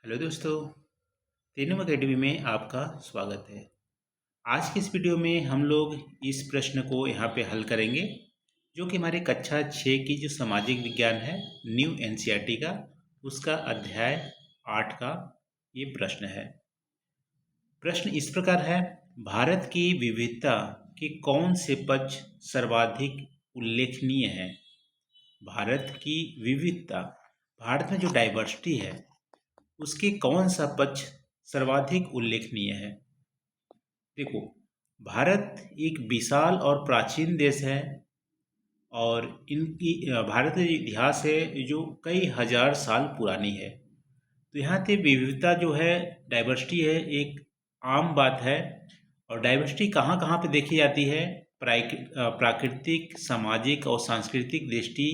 Hello दोस्तों, तेनम academy में आपका स्वागत है। आज की इस वीडियो में हम लोग इस प्रश्न को यहाँ पे हल करेंगे जो कि हमारे कक्षा 6 की जो सामाजिक विज्ञान है न्यू एनसीईआरटी का उसका अध्याय 8 का ये प्रश्न है। प्रश्न इस प्रकार है, भारत की विविधता के कौन से पक्ष सर्वाधिक उल्लेखनीय है। भारत की विविधता, भारत में जो डाइवर्सिटी है उसके कौन सा पक्ष सर्वाधिक उल्लेखनीय है। देखो, भारत एक विशाल और प्राचीन देश है और इनकी भारत का जो इतिहास है जो कई हजार साल पुरानी है। तो यहाँ पे विविधता जो है, डाइवर्सिटी है, एक आम बात है। और डाइवर्सिटी कहाँ कहाँ पे देखी जाती है? प्राकृतिक, सामाजिक और सांस्कृतिक दृष्टि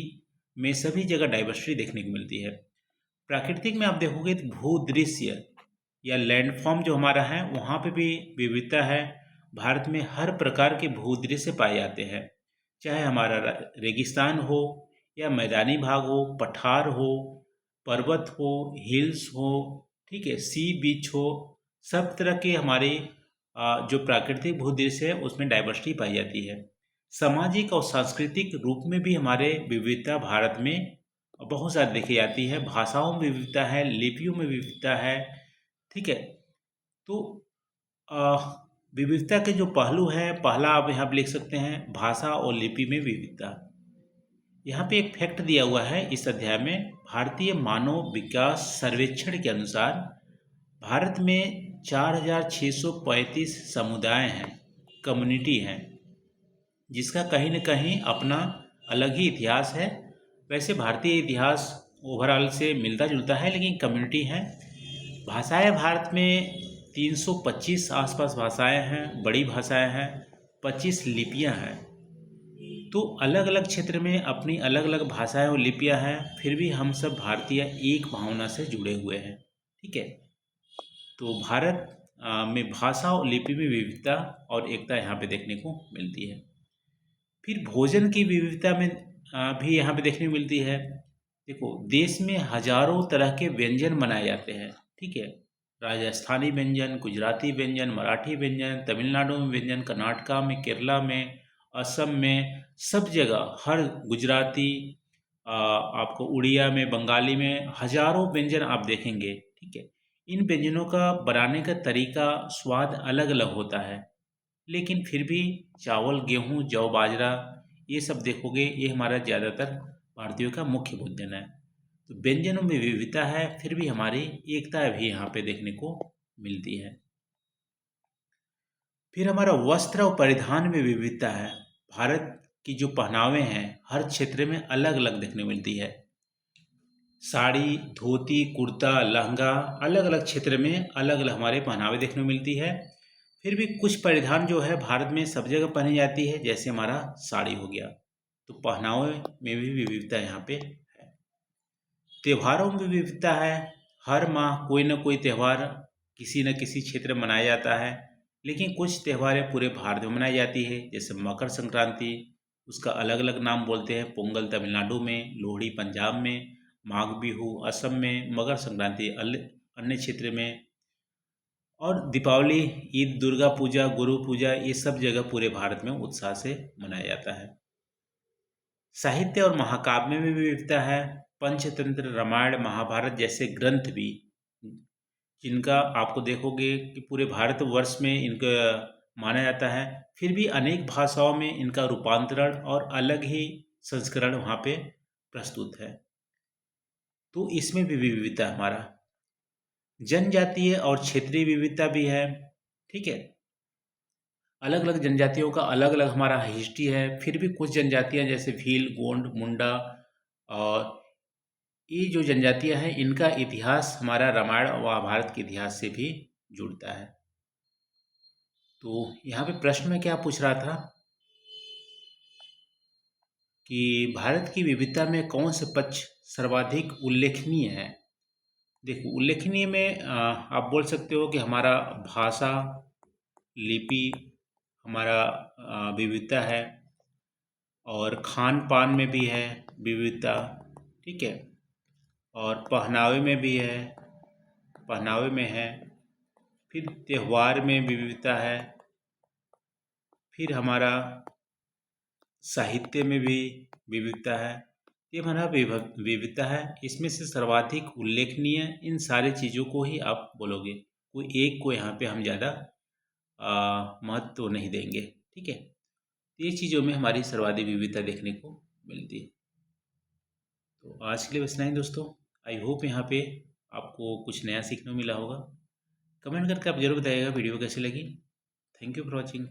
में सभी जगह डाइवर्सिटी देखने को मिलती है। प्राकृतिक में आप देखोगे तो भूदृश्य या लैंडफॉर्म जो हमारा है वहाँ पे भी विविधता है। भारत में हर प्रकार के भूदृश्य पाए जाते हैं, चाहे हमारा रेगिस्तान हो या मैदानी भाग हो, पठार हो, पर्वत हो, हिल्स हो, ठीक है, सी बीच हो, सब तरह के हमारे जो प्राकृतिक भूदृश्य है उसमें डाइवर्सिटी पाई जाती है। सामाजिक और सांस्कृतिक रूप में भी हमारे विविधता भारत में बहुत सारी देखी जाती है। भाषाओं में विविधता है, लिपियों में विविधता है, ठीक है। तो अ, विविधता के जो पहलू हैं, पहला आप यहाँ पे लिख सकते हैं भाषा और लिपि में विविधता। यहाँ पे एक फैक्ट दिया हुआ है इस अध्याय में, भारतीय मानव विकास सर्वेक्षण के अनुसार भारत में 4635 समुदाय हैं, कम्युनिटी हैं, जिसका कहीं न कहीं अपना अलग ही इतिहास है। वैसे भारतीय इतिहास ओवरऑल से मिलता जुलता है, लेकिन कम्युनिटी हैं। भाषाएं भारत में 325 आसपास भाषाएं हैं, बड़ी भाषाएं हैं, 25 लिपियां हैं। तो अलग अलग क्षेत्र में अपनी अलग अलग भाषाएं और लिपियां हैं, फिर भी हम सब भारतीय एक भावना से जुड़े हुए हैं, ठीक है। तो भारत में भाषा और लिपि में विविधता और एकता यहाँ पे देखने को मिलती है। फिर भोजन की विविधता में भी यहाँ पे देखने को मिलती है। देखो, देश में हजारों तरह के व्यंजन बनाए जाते हैं, ठीक है। राजस्थानी व्यंजन, गुजराती व्यंजन, मराठी व्यंजन, तमिलनाडु में व्यंजन, कर्नाटका में, केरला में, असम में, सब जगह हर गुजराती, आपको उड़िया में, बंगाली में हजारों व्यंजन आप देखेंगे, ठीक है। इन व्यंजनों का बनाने का तरीका, स्वाद अलग अलग होता है, लेकिन फिर भी चावल, गेहूँ, जौ, बाजरा, ये सब देखोगे, ये हमारा ज़्यादातर भारतीयों का मुख्य भोजन है। तो व्यंजनों में विविधता है, फिर भी हमारी एकता भी यहाँ पे देखने को मिलती है। फिर हमारा वस्त्र और परिधान में विविधता है। भारत की जो पहनावे हैं हर क्षेत्र में अलग अलग देखने को मिलती है। साड़ी, धोती, कुर्ता, लहंगा, अलग अलग क्षेत्र में अलग अलग हमारे पहनावे देखने को मिलती है। फिर भी कुछ परिधान जो है भारत में सब जगह पहनी जाती है, जैसे हमारा साड़ी हो गया। तो पहनावे में भी विविधता यहाँ पे है। त्योहारों में विविधता है। हर माह कोई ना कोई त्यौहार किसी न किसी क्षेत्र में मनाया जाता है, लेकिन कुछ त्यौहारें पूरे भारत में मनाई जाती है, जैसे मकर संक्रांति, उसका अलग अलग नाम बोलते हैं। पोंगल तमिलनाडु में, लोहड़ी पंजाब में, माघ बिहू असम में, मकर संक्रांति अन्य क्षेत्र में, और दीपावली, ईद, दुर्गा पूजा, गुरु पूजा, ये सब जगह पूरे भारत में उत्साह से मनाया जाता है। साहित्य और महाकाव्य में भी विविधता है। पंचतंत्र, रामायण, महाभारत जैसे ग्रंथ भी, जिनका आपको देखोगे कि पूरे भारतवर्ष में इनका माना जाता है, फिर भी अनेक भाषाओं में इनका रूपांतरण और अलग ही संस्करण वहाँ पे प्रस्तुत है। तो इसमें भी विविधता हमारा। जनजातीय और क्षेत्रीय विविधता भी है, ठीक है। अलग अलग जनजातियों का अलग अलग हमारा हिस्ट्री है। फिर भी कुछ जनजातियां जैसे भील, गोंड, मुंडा, और ये जो जनजातियां हैं इनका इतिहास हमारा रामायण और महाभारत के इतिहास से भी जुड़ता है। तो यहाँ पे प्रश्न में क्या पूछ रहा था कि भारत की विविधता में कौन से पक्ष सर्वाधिक उल्लेखनीय है। देखो, उल्लेखनीय में आप बोल सकते हो कि हमारा भाषा, लिपि, हमारा विविधता है, और खान पान में भी है विविधता, ठीक है, और पहनावे में भी है, पहनावे में है, फिर त्यौहार में विविधता है, फिर हमारा साहित्य में भी विविधता है। ये हमारा विविधता है। इसमें से सर्वाधिक उल्लेखनीय इन सारी चीज़ों को ही आप बोलोगे, कोई एक को यहाँ पे हम ज़्यादा महत्व तो नहीं देंगे। ठीक है, ये चीज़ों में हमारी सर्वाधिक विविधता देखने को मिलती है। तो आज के लिए बस इतना ही दोस्तों। आई होप यहाँ पे आपको कुछ नया सीखने को मिला होगा। कमेंट करके आप जरूर बताइएगा वीडियो कैसी लगी। Thank you for watching.